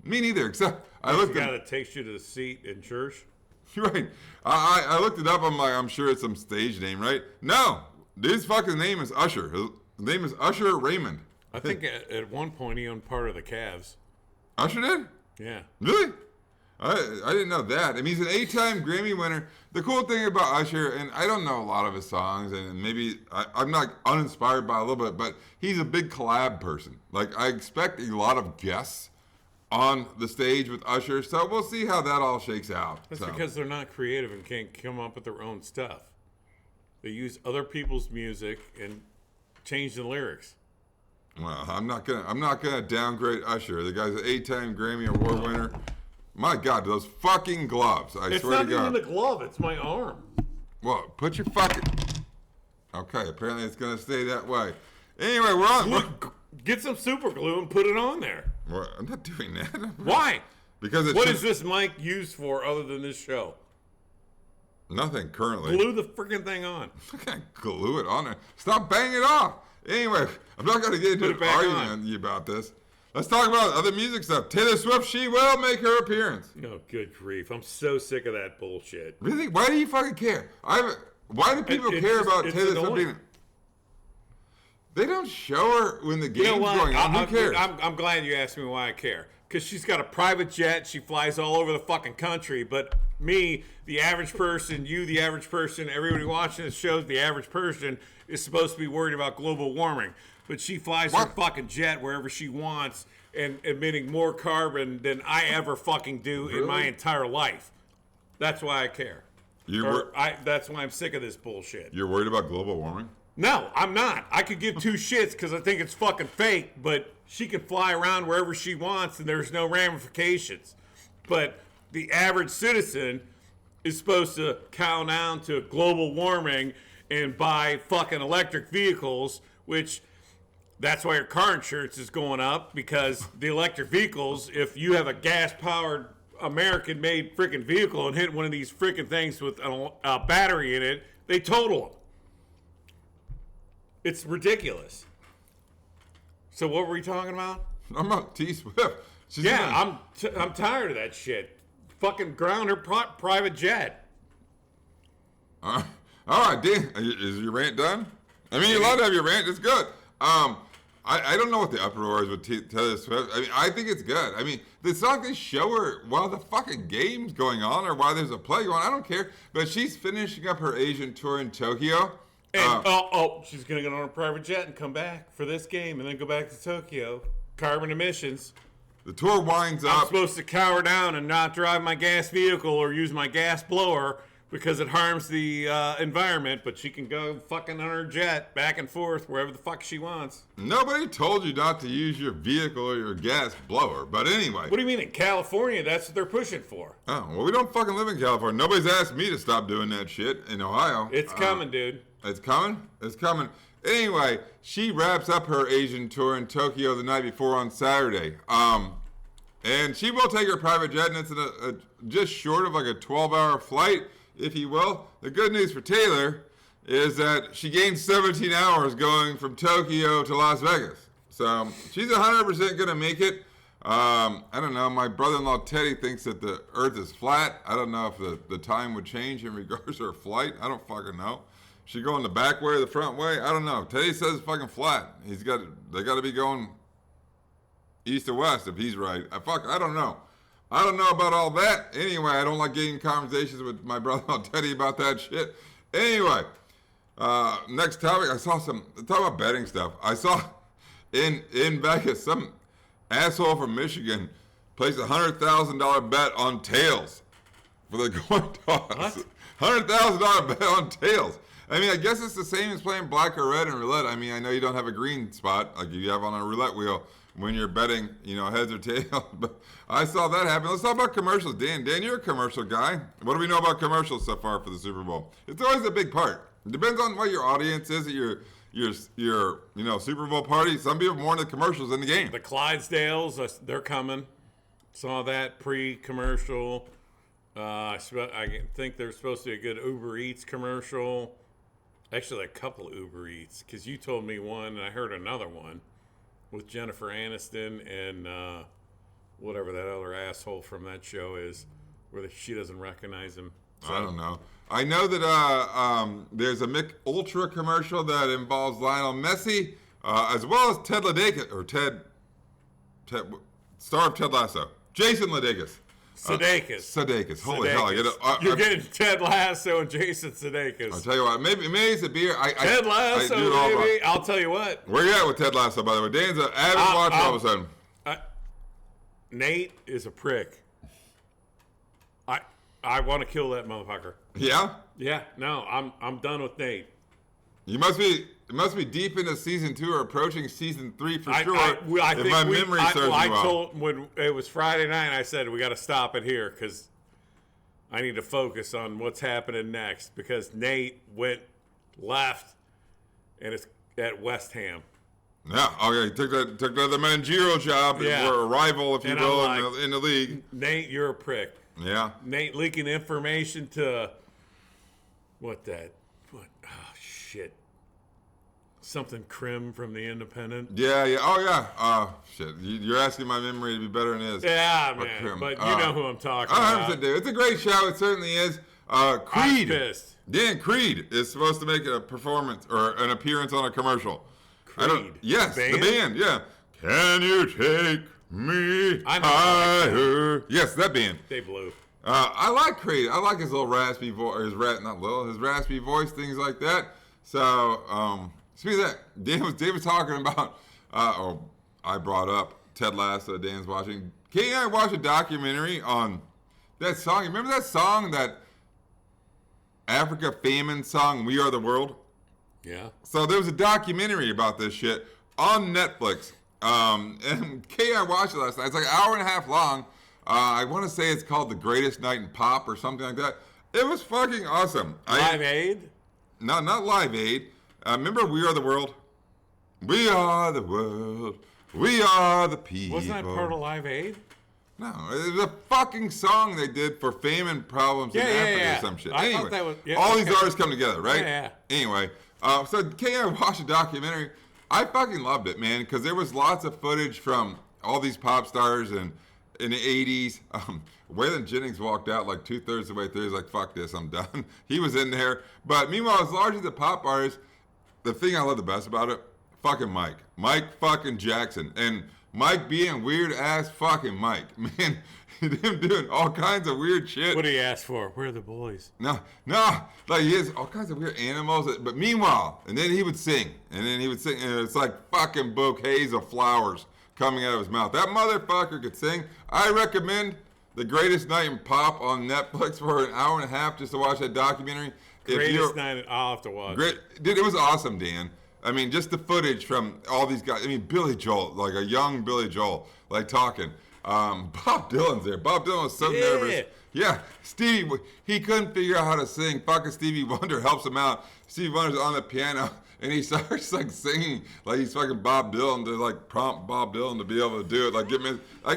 Me neither, except I That's looked the guy that takes you to the seat in church? Right. I looked it up. I'm like, I'm sure it's some stage name, right? No. His fucking name is Usher. His name is Usher Raymond. I think at one point he owned part of the Cavs. Usher did? Yeah. Really? I didn't know that. I mean, he's an 8-time Grammy winner. The cool thing about Usher, and I don't know a lot of his songs, and maybe I'm not uninspired by a little bit, but he's a big collab person. Like, I expect a lot of guests on the stage with Usher, so we'll see how that all shakes out. That's because they're not creative and can't come up with their own stuff. They use other people's music and change the lyrics. Well, I'm not gonna downgrade Usher. The guy's an 8-time Grammy Award winner. My God, those fucking gloves! I swear to God. It's not even the glove; it's my arm. Well, put your fucking. Okay, apparently it's gonna stay that way. Anyway, we're on. Get some super glue and put it on there. Well, I'm not doing that. Why? Because what is this mic used for other than this show? Nothing currently. Glue the freaking thing on. I can't glue it on there. Stop banging it off. Anyway, I'm not going to get into an argument with you about this. Let's talk about other music stuff. Taylor Swift, she will make her appearance. Oh, good grief. I'm so sick of that bullshit. Really? Why do you fucking care? Why do people care about Taylor Swift being? They don't show her when the game's going on. Who cares? I'm glad you asked me why I care. Because she's got a private jet. She flies all over the fucking country. But me, the average person, you, the average person, everybody watching this show, the average person, is supposed to be worried about global warming. But she flies her fucking jet wherever she wants and emitting more carbon than I ever fucking do in my entire life. That's why I care. That's why I'm sick of this bullshit. You're worried about global warming? No, I'm not. I could give two shits because I think it's fucking fake, but she can fly around wherever she wants and there's no ramifications. But the average citizen is supposed to cow down to global warming and buy fucking electric vehicles, which that's why your car insurance is going up, because the electric vehicles, if you have a gas-powered American-made freaking vehicle and hit one of these freaking things with a battery in it, they total them. It's ridiculous. So what were we talking about? I'm about T Swift. I'm tired of that shit. Fucking ground her private jet. All right, Dan, is your rant done? I mean, you're allowed to have your rant. It's good. I don't know what the uproar is with Taylor Swift. I mean, I think it's good. I mean, the song they show her while the fucking game's going on or while there's a play going on, I don't care. But she's finishing up her Asian tour in Tokyo. And, she's going to get on a private jet and come back for this game and then go back to Tokyo. Carbon emissions. The tour winds up. I'm supposed to cower down and not drive my gas vehicle or use my gas blower because it harms the environment, but she can go fucking on her jet back and forth wherever the fuck she wants. Nobody told you not to use your vehicle or your gas blower, but anyway. What do you mean? In California, that's what they're pushing for. Oh, well, we don't fucking live in California. Nobody's asked me to stop doing that shit in Ohio. It's coming, dude. It's coming? It's coming. Anyway, she wraps up her Asian tour in Tokyo the night before on Saturday. And she will take her private jet, and it's just short of like a 12-hour flight, if you will. The good news for Taylor is that she gained 17 hours going from Tokyo to Las Vegas. So she's 100% going to make it. I don't know. My brother-in-law Teddy thinks that the Earth is flat. I don't know if the time would change in regards to her flight. I don't fucking know. She going the back way or the front way? I don't know. Teddy says it's fucking flat. They got to be going east or west if he's right. I don't know. I don't know about all that. Anyway, I don't like getting conversations with my brother Teddy about that shit. Anyway, next topic. Talk about betting stuff. I saw in Vegas some asshole from Michigan placed $100,000 bet on tails for the coin toss. What? $100,000 bet on tails. I mean, I guess it's the same as playing black or red in roulette. I mean, I know you don't have a green spot like you have on a roulette wheel when you're betting, heads or tails. But I saw that happen. Let's talk about commercials. Dan, you're a commercial guy. What do we know about commercials so far for the Super Bowl? It's always a big part. It depends on what your audience is at your Super Bowl party. Some people more into commercials than the game. The Clydesdales, they're coming. Saw that pre-commercial. I think there's supposed to be a good Uber Eats commercial. Actually, a couple of Uber Eats, because you told me one, and I heard another one with Jennifer Aniston and whatever that other asshole from that show is, where she doesn't recognize him. So, I don't know. I know that there's a Mick Ultra commercial that involves Lionel Messi, as well as Ted Ledeckis, or Ted, star of Ted Lasso, Jason Sudeikis. Sudeikis. Holy hell! You're getting Ted Lasso and Jason Sudeikis. I'll tell you what. Maybe it's a beer. Ted Lasso, baby. I'll tell you what. Where you at with Ted Lasso, by the way? Dan's an avid watcher all of a sudden. Nate is a prick. I want to kill that motherfucker. Yeah? Yeah. No, I'm done with Nate. You must be deep into season 2 or approaching season 3 for sure. I if my memory serves me well. I told when it was Friday night, I said we got to stop it here because I need to focus on what's happening next, because Nate went left and it's at West Ham. Yeah, okay. Took the managerial job, yeah. Or a rival, if you will, like, in the league. Nate, you're a prick. Yeah. Nate leaking information to shit. Something Krim from the Independent. Yeah. Oh, yeah. Shit. You're asking my memory to be better than it is. Yeah, man. But you know who I'm talking about. It's a great show. It certainly is. Creed. I'm pissed. Dan Creed is supposed to make a performance or an appearance on a commercial. Creed. Yes, the band. Yeah. Can you take me I know. higher? Yes, that band. They blew. I like Creed. I like his little raspy voice, his raspy voice, things like that. So, speaking of that, Dave was talking about, I brought up Ted Lasso. Dan's watching. Katie and I watched a documentary on that song. You remember that song, that Africa famine song, "We Are the World"? Yeah. So there was a documentary about this shit on Netflix. And Katie and I watched it last night. It's like an hour and a half long. I want to say it's called The Greatest Night in Pop or something like that. It was fucking awesome. Live Aid? No, not Live Aid. Remember We Are the World? We are the world. We are the people. Wasn't that part of Live Aid? No, it was a fucking song they did for famine problems in Africa or some shit. I Anyway, thought that was, all these artists come together, right? Yeah. Anyway, so Kay and I watched a documentary. I fucking loved it, man, because there was lots of footage from all these pop stars and in the 80s. Waylon Jennings walked out like 2/3 of the way through. He's like, fuck this, I'm done. He was in there. But meanwhile, as large as the pop artists, the thing I love the best about it, fucking Mike fucking Jackson. And Mike being weird ass fucking Mike. Man, him doing all kinds of weird shit. What did he ask for? Where are the boys? No, like he has all kinds of weird animals. But meanwhile, and then he would sing. And it's like fucking bouquets of flowers coming out of his mouth. That motherfucker could sing. I recommend The Greatest Night in Pop on Netflix for an hour and a half just to watch that documentary. Greatest Night, I'll have to watch. Dude, it was awesome, Dan. I mean, just the footage from all these guys. I mean, Billy Joel, like a young Billy Joel, like talking. Bob Dylan's there. Bob Dylan was so nervous. Yeah, Stevie, he couldn't figure out how to sing. Fucking Stevie Wonder helps him out. Stevie Wonder's on the piano, and he starts like singing like he's fucking Bob Dylan to like prompt Bob Dylan to be able to do it. Like,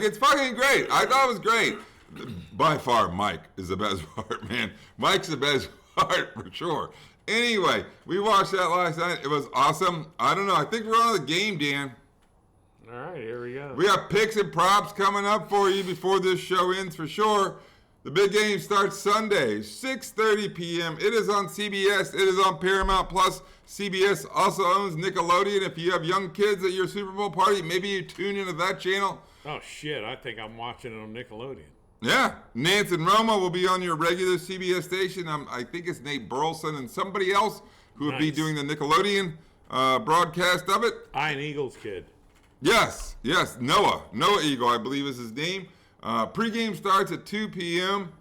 it's fucking great. I thought it was great. By far, Mike is the best part, man. Mike's the best part for sure. Anyway, we watched that last night. It was awesome. I don't know. I think we're on the game, Dan. All right, here we go. We got picks and props coming up for you before this show ends for sure. The big game starts Sunday, 6:30 p.m. It is on CBS. It is on Paramount Plus. CBS also owns Nickelodeon. If you have young kids at your Super Bowl party, maybe you tune into that channel. Oh, shit. I think I'm watching it on Nickelodeon. Yeah, Nance and Roma will be on your regular CBS station. I think it's Nate Burleson and somebody else who will be doing the Nickelodeon broadcast of it. Iron Eagles kid. Yes, Noah Eagle, I believe is his name. Pre-game starts at 2 p.m.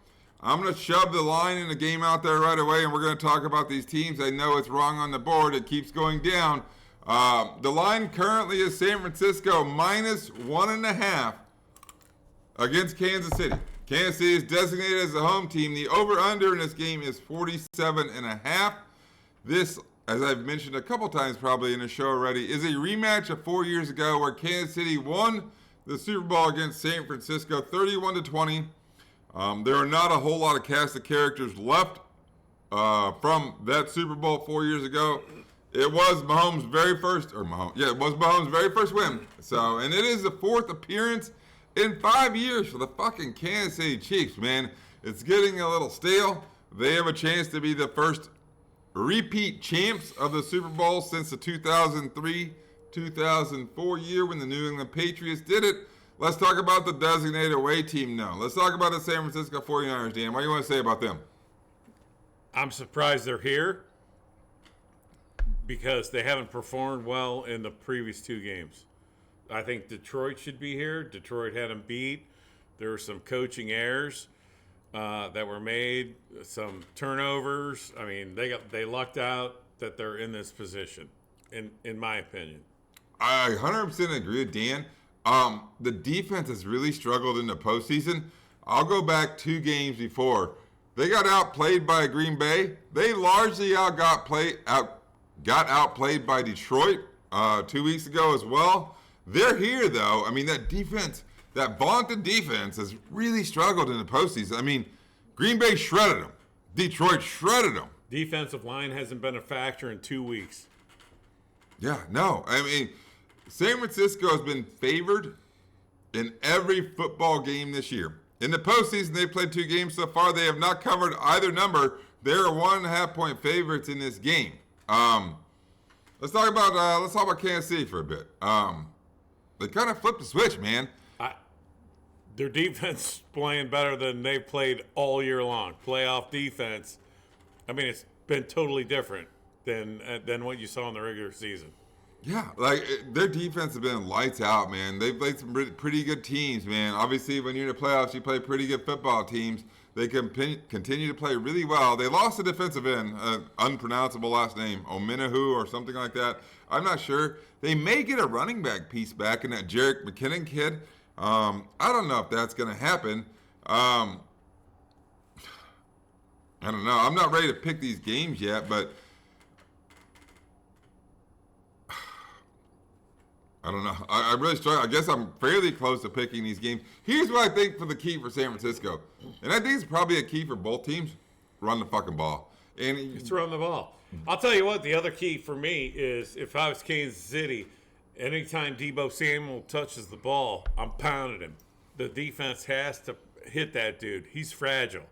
I'm going to shove the line in the game out there right away, and we're going to talk about these teams. I know it's wrong on the board. It keeps going down. The line currently is San Francisco -1.5 against Kansas City. Kansas City is designated as the home team. The over-under in this game is 47.5. This, as I've mentioned a couple times probably in the show already, is a rematch of 4 years ago where Kansas City won the Super Bowl against San Francisco 31-20. There are not a whole lot of cast of characters left from that Super Bowl 4 years ago. It was Mahomes' very first win. So, and it is the fourth appearance in 5 years for the fucking Kansas City Chiefs, man. It's getting a little stale. They have a chance to be the first repeat champs of the Super Bowl since the 2003-2004 year when the New England Patriots did it. Let's talk about the designated away team now. Let's talk about the San Francisco 49ers, Dan. What do you want to say about them? I'm surprised they're here because they haven't performed well in the previous two games. I think Detroit should be here. Detroit had them beat. There were some coaching errors that were made, some turnovers. I mean, they lucked out that they're in this position, in my opinion. I 100% agree with Dan. The defense has really struggled in the postseason. I'll go back 2 games before. They got outplayed by Green Bay. They largely got outplayed by Detroit 2 weeks ago as well. They're here, though. I mean, that defense, that vaunted defense, has really struggled in the postseason. I mean, Green Bay shredded them. Detroit shredded them. Defensive line hasn't been a factor in 2 weeks. Yeah, no. I mean, San Francisco has been favored in every football game this year. In the postseason, they've played 2 games so far. They have not covered either number. They're 1.5-point favorites in this game. Let's talk about Kansas City for a bit. They kind of flipped the switch, man. Their defense playing better than they've played all year long. Playoff defense. I mean, it's been totally different than what you saw in the regular season. Yeah, like their defense has been lights out, man. They've played some pretty good teams, man. Obviously, when you're in the playoffs, you play pretty good football teams. They continue to play really well. They lost a defensive end, unpronounceable last name, Ominahu or something like that. I'm not sure. They may get a running back piece back in that Jerick McKinnon kid. I don't know if that's going to happen. I don't know. I'm not ready to pick these games yet, but I don't know. I really struggle. I guess I'm fairly close to picking these games. Here's what I think for the key for San Francisco. And I think it's probably a key for both teams. Run the fucking ball. And It's run the ball. I'll tell you what, the other key for me is if I was Kansas City, anytime Deebo Samuel touches the ball, I'm pounding him. The defense has to hit that dude. He's fragile.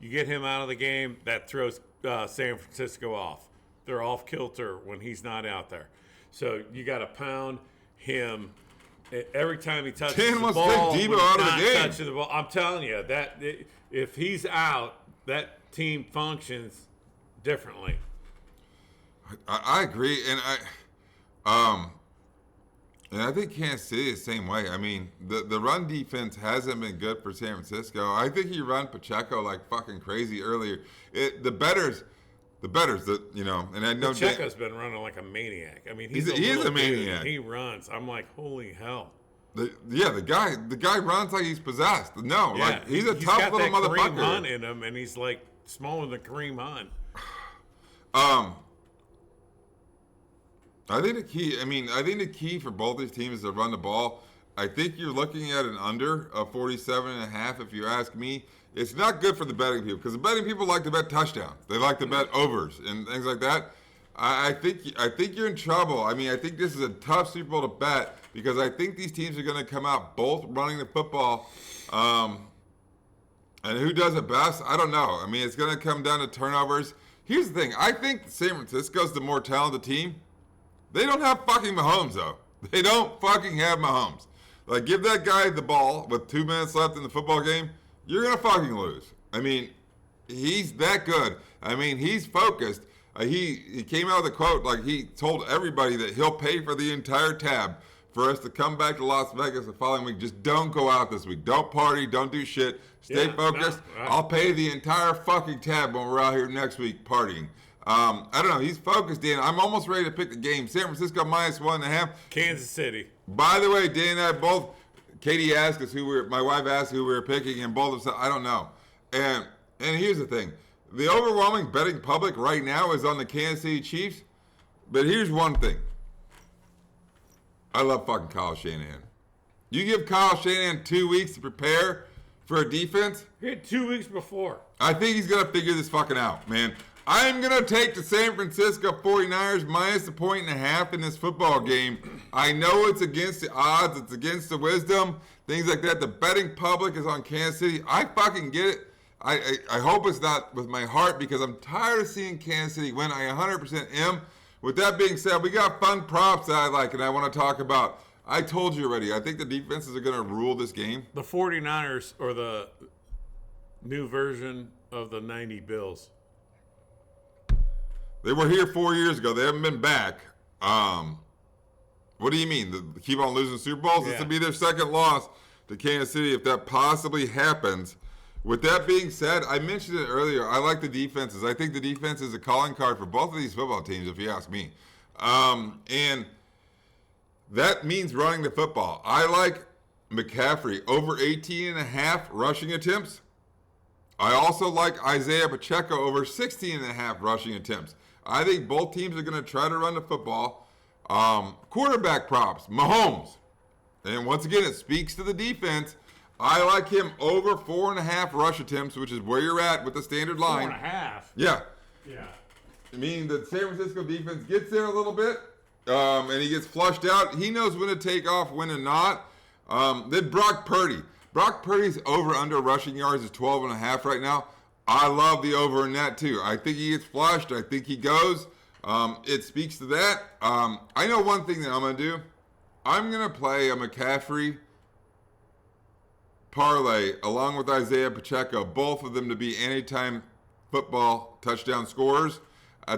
You get him out of the game, that throws San Francisco off. They're off kilter when he's not out there. So you got to pound him every time he touches the ball. Take Deebo out of the game. Touching the ball. I'm telling you that if he's out, that team functions differently. I agree, and I think Kansas City is the same way. I mean, the run defense hasn't been good for San Francisco. I think he run Pacheco like fucking crazy earlier. The betters, and I know Pacheco's been running like a maniac. I mean, he's a maniac. He runs. I'm like, holy hell. The guy runs like he's possessed. No, Yeah, like he's a tough little motherfucker. Kareem Hunt in him, and he's like smaller than Kareem Hunt. I think the key for both these teams is to run the ball. I think you're looking at an under of 47.5 if you ask me. It's not good for the betting people because the betting people like to bet touchdowns. They like to bet overs and things like that. I think you're in trouble. I mean, I think this is a tough Super Bowl to bet because I think these teams are going to come out both running the football. And who does it best? I don't know. I mean, it's going to come down to turnovers. Here's the thing. I think San Francisco's the more talented team. They don't have fucking Mahomes, though. They don't fucking have Mahomes. Like, give that guy the ball with 2 minutes left in the football game, you're going to fucking lose. I mean, he's that good. I mean, he's focused. He came out with a quote, like he told everybody that he'll pay for the entire tab for us to come back to Las Vegas the following week. Just don't go out this week. Don't party. Don't do shit. Stay focused. No, right. I'll pay the entire fucking tab when we're out here next week partying. I don't know. He's focused, Dan. I'm almost ready to pick the game. San Francisco -1.5. Kansas City. By the way, Dan and I both, Katie asked us my wife asked who we were picking, and both of us, I don't know. And here's the thing. The overwhelming betting public right now is on the Kansas City Chiefs. But here's one thing. I love fucking Kyle Shanahan. You give Kyle Shanahan 2 weeks to prepare for a defense. He had 2 weeks before. I think he's going to figure this fucking out, man. I'm going to take the San Francisco 49ers -1.5 in this football game. I know it's against the odds. It's against the wisdom. Things like that. The betting public is on Kansas City. I fucking get it. I hope it's not with my heart because I'm tired of seeing Kansas City win. I 100% am. With that being said, we got fun props that I like and I want to talk about. I told you already. I think the defenses are going to rule this game. The 49ers are the new version of the 90 Bills. They were here 4 years ago. They haven't been back. What do you mean? Keep on losing Super Bowls? Yeah. This will be their second loss to Kansas City if that possibly happens. With that being said, I mentioned it earlier. I like the defenses. I think the defense is a calling card for both of these football teams, if you ask me. And that means running the football. I like McCaffrey over 18.5 rushing attempts. I also like Isaiah Pacheco over 16.5 rushing attempts. I think both teams are going to try to run the football. Quarterback props, Mahomes. And once again, it speaks to the defense. I like him over 4.5 rush attempts, which is where you're at with the standard line. 4.5? Yeah. Yeah. Meaning the San Francisco defense gets there a little bit, and he gets flushed out. He knows when to take off, when to not. Then Brock Purdy. Brock Purdy's over-under rushing yards is 12.5 right now. I love the over in that too. I think he gets flushed. I think he goes. It speaks to that. I know one thing that I'm going to do. I'm going to play a McCaffrey parlay along with Isaiah Pacheco, both of them to be anytime football touchdown scorers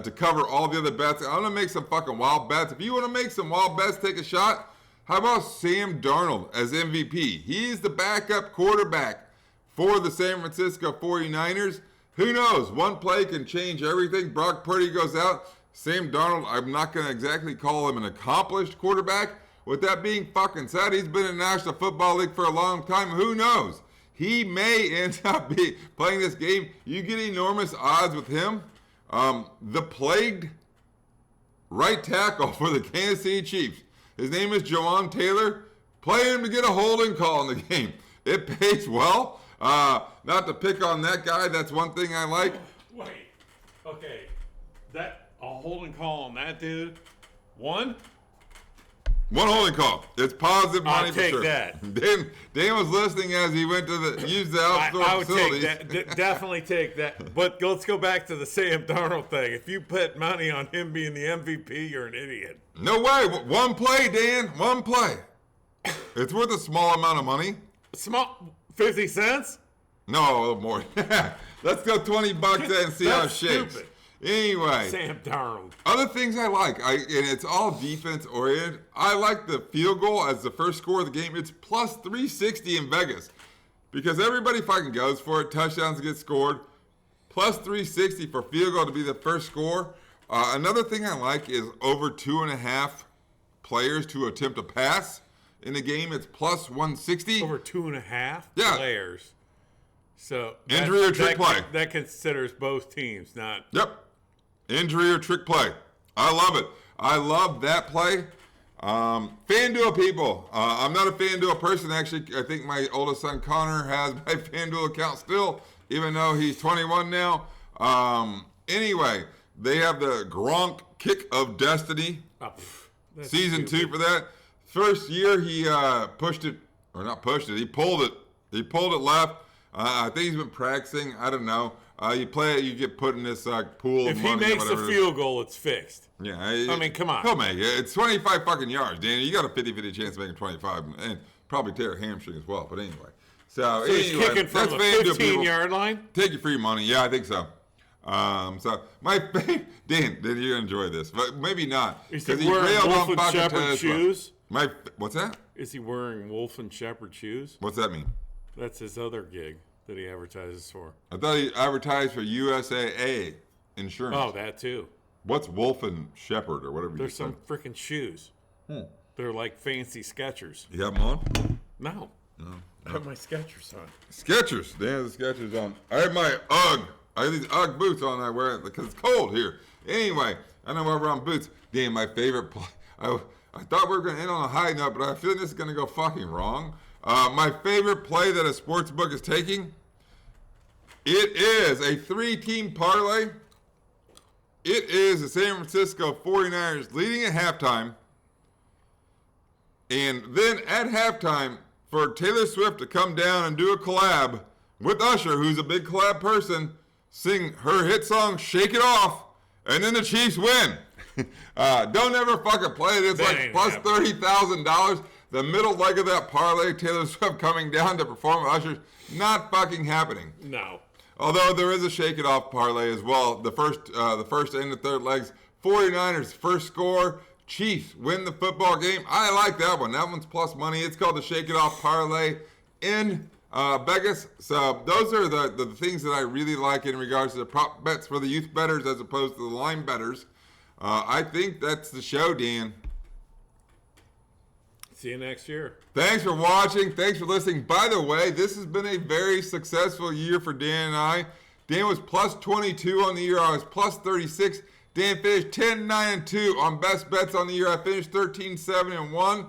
to cover all the other bets. I'm going to make some fucking wild bets. If you want to make some wild bets, take a shot. How about Sam Darnold as MVP? He's the backup quarterback for the San Francisco 49ers. Who knows? One play can change everything. Brock Purdy goes out. Sam Darnold, I'm not going to exactly call him an accomplished quarterback. With that being fucking said, he's been in the National Football League for a long time. Who knows? He may end up playing this game. You get enormous odds with him. The plagued right tackle for the Kansas City Chiefs. His name is Jawan Taylor. Play him to get a holding call in the game. It pays well. Not to pick on that guy. That's one thing I like. Wait. Okay. A holding call on that dude. One holding call. It's positive money I'll for take sure. that. Dan was listening as he went to use the outdoor I would facilities. take that. Definitely take that. But let's go back to the Sam Darnold thing. If you put money on him being the MVP, you're an idiot. No way. One play, Dan. One play. It's worth a small amount of money. Small 50 cents? No, a little more. Let's go $20 and see how it shakes. Stupid. Anyway. Sam Darnold. Other things I like, and it's all defense oriented. I like the field goal as the first score of the game. It's plus 360 in Vegas because everybody fucking goes for it. Touchdowns get scored. Plus 360 for field goal to be the first score. Another thing I like is over 2.5 players to attempt a pass in the game. It's plus 160. Over 2.5 Yeah. players. So injury or trick play. That considers both teams, not. Yep. Injury or trick play. I love it. I love that play. FanDuel people. I'm not a FanDuel person. Actually, I think my oldest son Connor has my FanDuel account still, even though he's 21 now. Anyway, they have the Gronk Kick of Destiny. Season 2 for that. First year he pushed it, or not pushed it, he pulled it. He pulled it left. I think he's been practicing. I don't know. You play it, you get put in this pool of If money. he makes a field goal, it's fixed. Yeah. I mean, come on. He'll make it. It's 25 fucking yards, Danny. You got a 50-50 chance of making 25 and probably tear a hamstring as well. But anyway. So he's anyway, kicking from the FanDuel, 15-yard line? Take your free money. Yeah, I think so. So my Dan, you're going to enjoy this. But maybe not. Is he wearing Wolf and Shepherd shoes? What's that? Is he wearing Wolf and Shepherd shoes? What's that mean? That's his other gig that he advertises for. I thought he advertised for USAA Insurance. Oh, that too. What's Wolf and Shepherd or whatever? There's some freaking shoes. They're like fancy Skechers. You have them on? No. I have my Skechers on. Skechers. Dan has the Skechers on. I have my UGG. I have these UGG boots on. I wear it because it's cold here. Anyway, I know I wear on boots. Dan, my favorite play. I thought we were going to end on a high note, but I feel this is going to go fucking wrong. My favorite play that a sports book is taking, it is a 3-team parlay. It is the San Francisco 49ers leading at halftime. And then at halftime, for Taylor Swift to come down and do a collab with Usher, who's a big collab person, sing her hit song, Shake It Off, and then the Chiefs win. Don't ever fucking play it. It's like plus $30,000. The middle leg of that parlay, Taylor Swift coming down to perform with Usher, not fucking happening. No. Although there is a Shake It Off parlay as well. The first and the third legs, 49ers first score, Chiefs win the football game. I like that one. That one's plus money. It's called the Shake It Off parlay in Vegas. So those are the things that I really like in regards to the prop bets for the youth bettors as opposed to the line bettors. I think that's the show, Dan. See you next year. Thanks for watching. Thanks for listening. By the way, this has been a very successful year for Dan and I. Dan was plus 22 on the year. I was plus 36. Dan finished 10-9-2 on best bets on the year. I finished 13-7-1.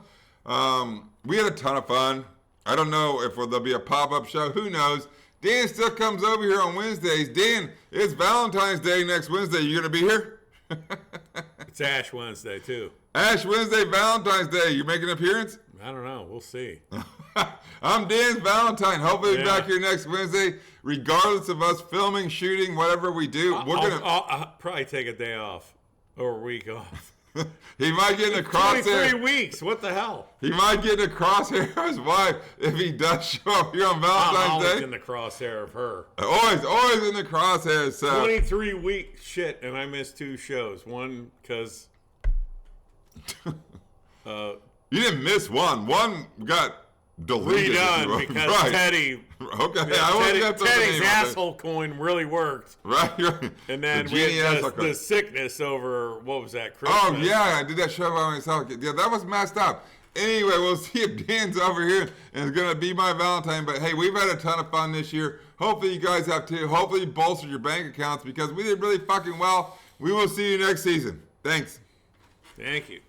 We had a ton of fun. I don't know if there'll be a pop-up show. Who knows? Dan still comes over here on Wednesdays. Dan, it's Valentine's Day next Wednesday. You going to be here? It's Ash Wednesday, too. Ash Wednesday, Valentine's Day. You making an appearance? I don't know. We'll see. I'm Dan's Valentine. Hopefully, Yeah. back here next Wednesday. Regardless of us filming, shooting, whatever we do, I'll probably take a day off or a week off. He might get in the crosshair. 23 weeks. What the hell? He might get in the crosshair of his wife if he does show up here on I'm Valentine's always Day. in the crosshair of her. Always in the crosshair. So 23 week shit, and I missed 2 shows. One because you didn't miss one. One got deleted. redone because Right. Teddy. Okay, I wasn't gonna put the Teddy's name out there. asshole coin really worked. Right. And then The we genie had asshole the coin. sickness over, what was that, Christmas? Oh yeah, I did that show by myself. Yeah, that was messed up. Anyway, we'll see if Dan's over here and is gonna be my Valentine. But hey, we've had a ton of fun this year. Hopefully you guys have too. Hopefully you bolstered your bank accounts because we did really fucking well. We will see you next season. Thanks. Thank you.